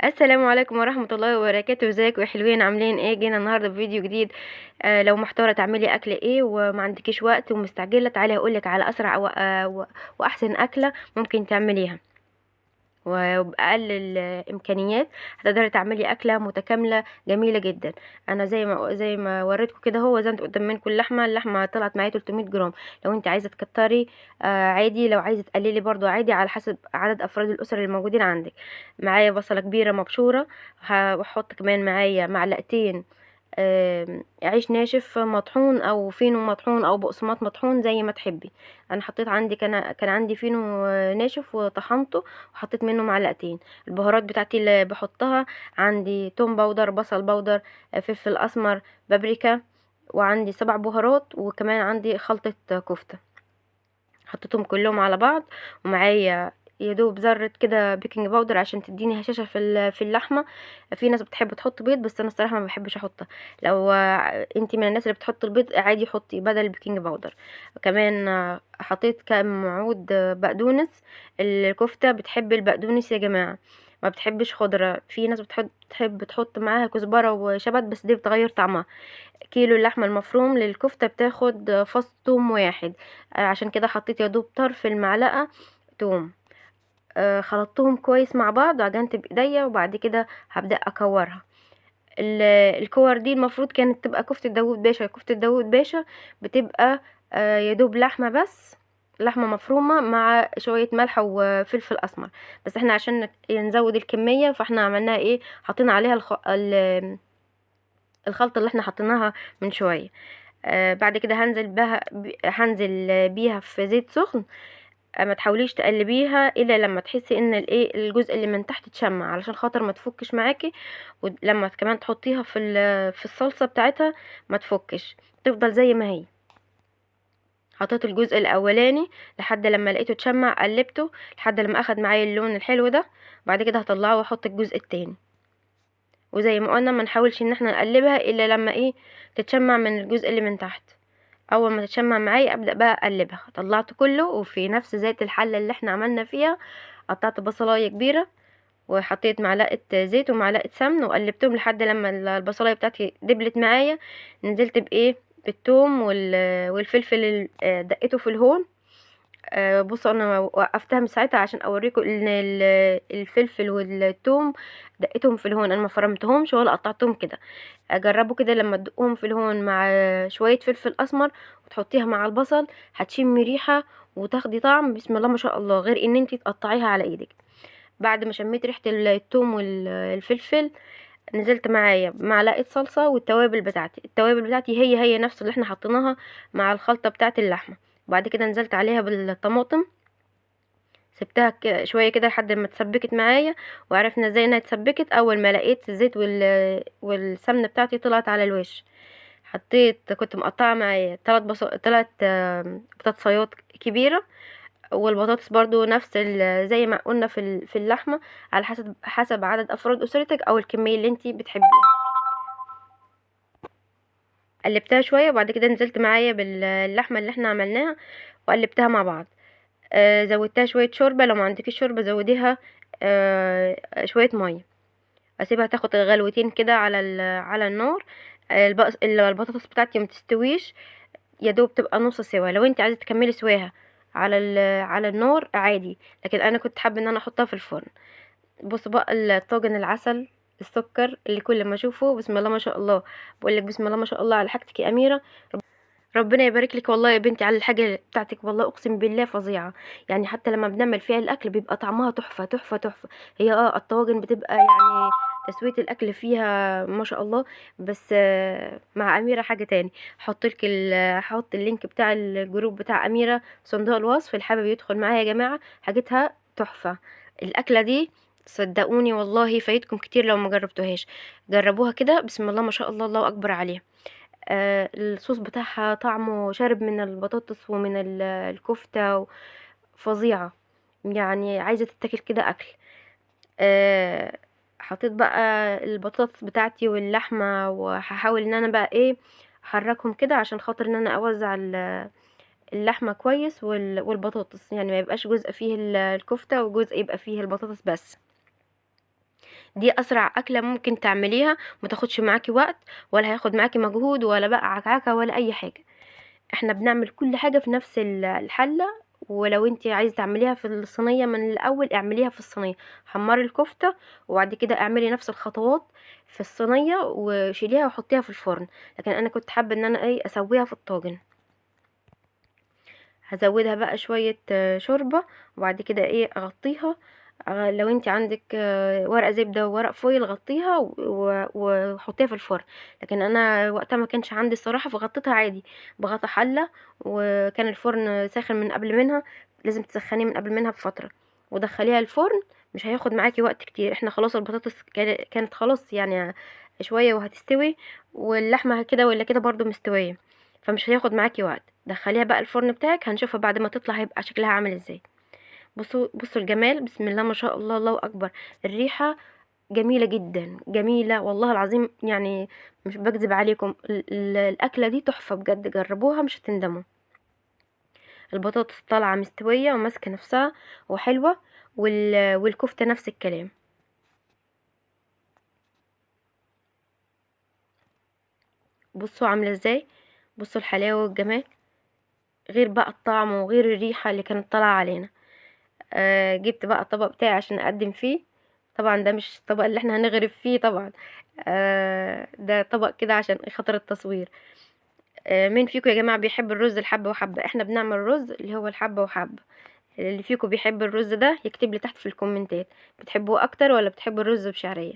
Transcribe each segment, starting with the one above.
السلام عليكم ورحمة الله وبركاته. ازيكم يا حلوين؟ عاملين ايه؟ جينا النهارده بفيديو جديد. لو محتاره تعملي اكل ايه وما عندكيش وقت ومستعجله، تعالي هقولك على اسرع واحسن اكله ممكن تعمليها وبأقل الامكانيات. هتقدري تعملي اكله متكامله جميله جدا. انا زي ما وريتكم كده، هو زي ما انتوا قدام منكم اللحمه طلعت معايا 300 جرام. لو انت عايزه تكتري عادي، لو عايزه تقللي برضو عادي، على حسب عدد افراد الاسره الموجودين عندك. معايا بصله كبيره مبشوره. وهحط كمان معايا معلقتين عيش ناشف مطحون او فينو مطحون او بقسماط مطحون زي ما تحبي. انا حطيت عندي كان عندي فينو ناشف وطحنته وحطيت منه معلقتين. البهارات بتاعتي اللي بحطها: عندي توم باودر، بصل باودر، فلفل اسمر، بابريكا، وعندي 7 بهارات، وكمان عندي خلطة كفتة. حطيتهم كلهم على بعض. ومعايا يدوب ذرة كده بيكنج باودر عشان تديني هشاشة في اللحمة. في ناس بتحب تحط بيض، بس انا الصراحة ما بحبش احطها. لو انتي من الناس اللي بتحط البيض عادي، حطي بدل البيكنج باودر. كمان حطيت كام عود بقدونس. الكفتة بتحب البقدونس يا جماعة، ما بتحبش خضرة. في ناس بتحب تحط معاها كزبرة وشبت، بس دي بتغير طعمها. كيلو اللحمة المفروم للكفتة بتاخد فص توم واحد. عشان كده حطيت يا دوب طرف المعلقة توم. خلطتهم كويس مع بعض وعجنت بايديا، وبعد كده هبدأ اكورها. ال- الكور دي المفروض كانت تبقى كفتة داوود باشا. كفتة داوود باشا بتبقى يا دوب لحمة بس، لحمة مفرومة مع شوية ملح وفلفل اسمر. بس احنا عشان نزود الكمية، فاحنا عملناها ايه، حطينا عليها الخلطة اللي احنا حطيناها من شوية. بعد كده هنزل بيها في زيت سخن. ما تحاوليش تقلبيها الا لما تحسي ان الجزء اللي من تحت اتشمع، علشان خاطر ما تفكش معاكي. ولما كمان تحطيها في الصلصة بتاعتها ما تفكش، تفضل زي ما هي. حطيت الجزء الاولاني لحد لما لقيته اتشمع، قلبته لحد لما اخد معايا اللون الحلو ده. بعد كده هطلعه واحط الجزء التاني. وزي ما قلنا، ما نحاولش ان احنا نقلبها الا لما تتشمع من الجزء اللي من تحت. اول ما تتشمع معايا ابدا بقى اقلبها. طلعت كله، وفي نفس زيت الحله اللي احنا عملنا فيها قطعت بصلايه كبيره، وحطيت معلقه زيت ومعلقه سمن، وقلبتهم لحد لما البصلايه بتاعتي دبلت معايا. نزلت بالثوم والفلفل دقيته في الهون. بصوا، انا وقفتها من ساعتها عشان اوريكم ان الفلفل والثوم دقيتهم في الهون. انا ما فرمتهمش ولا قطعتهم كده. جربوا كده لما تدقوهم في الهون مع شوية فلفل اسمر وتحطيها مع البصل، هتشمي ريحة وتاخدي طعم بسم الله ما شاء الله، غير ان انتي تقطعيها على ايدك. بعد ما شميت ريحة الثوم والفلفل، نزلت معايا بمعلقة صلصة. والتوابل بتاعتي هي نفس اللي احنا حطيناها مع الخلطة بتاعت اللحمة. وبعد كده نزلت عليها بالطماطم. سبتها شويه كده لحد ما اتسبكت معايا. وعرفنا ازاي انها اتسبكت اول ما لقيت الزيت والسمنه بتاعتي طلعت على الوش. كنت مقطعه معايا 3 بطاطسيات كبيره. والبطاطس برضو نفس زي ما قلنا في اللحمه، على حسب عدد افراد اسرتك او الكميه اللي انتي بتحبيها. قلبتها شويه وبعد كده نزلت معايا باللحمه اللي احنا عملناها وقلبتها مع بعض. زودتها شوية شوربة. لو ما عندكيش شوربة زوديها شوية مية. اسيبها تاخد غلوتين كده على النار. البطاطس بتاعتي ما تستويش، يا دوب تبقى نص سوا. لو انت عايزه تكملي سواها على النار عادي، لكن انا كنت حابه ان انا احطها في الفرن. بصوا بقى الطاجن العسل السكر اللي كل ما اشوفه بسم الله ما شاء الله، بقول لك بسم الله ما شاء الله على حاجتك يا اميره. ربنا يبارك لك والله يا بنتي على الحاجه بتاعتك، والله اقسم بالله فظيعه. يعني حتى لما بنعمل فيها الاكل بيبقى طعمها تحفه تحفه تحفه. هي الطواجن بتبقى يعني تسويه الاكل فيها ما شاء الله. بس مع اميره حاجه تاني. هحط اللينك بتاع الجروب بتاع اميره صندوق الوصف، اللي حابب يدخل معايا يا جماعه، حاجتها تحفه. الاكله دي صدقوني والله فايتكم كتير لو ما جربتوهاش. جربوها كده بسم الله ما شاء الله، الله اكبر عليها. الصوص بتاعها طعمه شارب من البطاطس ومن الكفتة. فظيعة، يعني عايزة تتاكل كده أكل. آه، حطيت بقى البطاطس بتاعتي واللحمة، وهحاول ان انا بقى احركهم كده عشان خاطر ان انا اوزع اللحمة كويس والبطاطس، يعني ما يبقاش جزء فيه الكفتة وجزء يبقى فيه البطاطس بس. دي اسرع اكله ممكن تعمليها، ما تاخدش معاكي وقت ولا هياخد معاكي مجهود ولا بقى عكعكه ولا اي حاجه. احنا بنعمل كل حاجه في نفس الحله. ولو انت عايزه تعمليها في الصينيه من الاول اعمليها في الصينيه، حمري الكفته وبعد كده اعملي نفس الخطوات في الصينيه وشيليها وحطيها في الفرن. لكن انا كنت حابه ان انا ايه اسويها في الطاجن. هزودها بقى شويه شوربه وبعد كده ايه اغطيها. لو انت عندك ورق زبده وورق فويل غطيها وحطيها في الفرن. لكن انا وقتها ما كانش عندي الصراحه فغطيتها عادي بغطا حله. وكان الفرن ساخن من قبل منها، لازم تسخنيه من قبل منها بفتره ودخليها الفرن. مش هياخد معاكي وقت كتير، احنا خلاص البطاطس كانت خلاص يعني شويه وهتستوي، واللحمه كده ولا كده برضو مستويه، فمش هياخد معاكي وقت. دخليها بقى الفرن بتاعك، هنشوفها بعد ما تطلع هيبقى شكلها عامل ازاي. بصوا بصوا الجمال، بسم الله ما شاء الله، الله اكبر. الريحه جميله جدا، جميله والله العظيم يعني. مش بكذب عليكم، الاكله دي تحفه بجد، جربوها مش هتندموا. البطاطس طالعه مستويه وماسكه نفسها وحلوه، والكفته نفس الكلام. بصوا عامله ازاي، بصوا الحلاوه والجمال، غير بقى الطعم وغير الريحه اللي كانت طالعه علينا. جبت بقى الطبق بتاعي عشان اقدم فيه. طبعا ده مش الطبق اللي احنا هنغرف فيه طبعا. ده طبق كده عشان خاطر التصوير. مين فيكم يا جماعة بيحب الرز الحبة وحبة؟ احنا بنعمل رز اللي هو الحبة وحبة. اللي فيكم بيحب الرز ده يكتب لي تحت في الكومنتات، بتحبوه اكتر ولا بتحبوا الرز بشعرية؟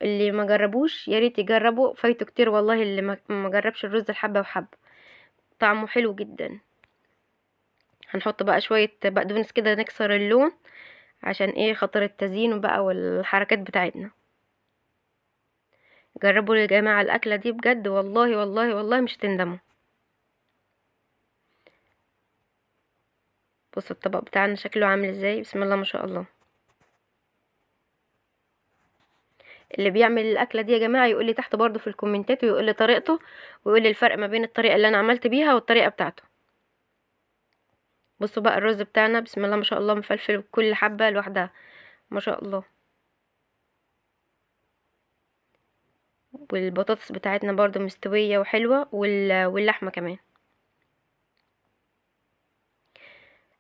اللي ما جربوش يا ريت يجربوا، فايته كتير والله اللي ما جربش الرز الحبة وحبة، طعمه حلو جدا. هنحط بقى شوية بقدونس كده نكسر اللون عشان ايه خاطر التزيين بقى والحركات بتاعتنا. جربوا يا جماعة الأكلة دي بجد، والله والله والله مش تندموا. بصوا الطبق بتاعنا شكله عامل ازاي، بسم الله ما شاء الله. اللي بيعمل الأكلة دي يا جماعة يقول لي تحت برضو في الكومنتات، ويقول لي طريقته، ويقول لي الفرق ما بين الطريقة اللي أنا عملت بيها والطريقة بتاعته. بصوا بقى الرز بتاعنا بسم الله ما شاء الله مفلفل كل حبة لوحدها، ما شاء الله. والبطاطس بتاعتنا برضو مستوية وحلوة، واللحمة كمان.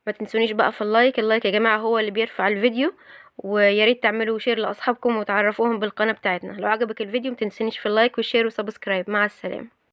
ما تنسونيش بقى في اللايك، اللايك يا جماعة هو اللي بيرفع الفيديو. ويا ريت تعملوا شير لاصحابكم وتعرفوهم بالقناة بتاعتنا. لو عجبك الفيديو ما تنسونيش في اللايك والشير وسبسكرايب. مع السلامة.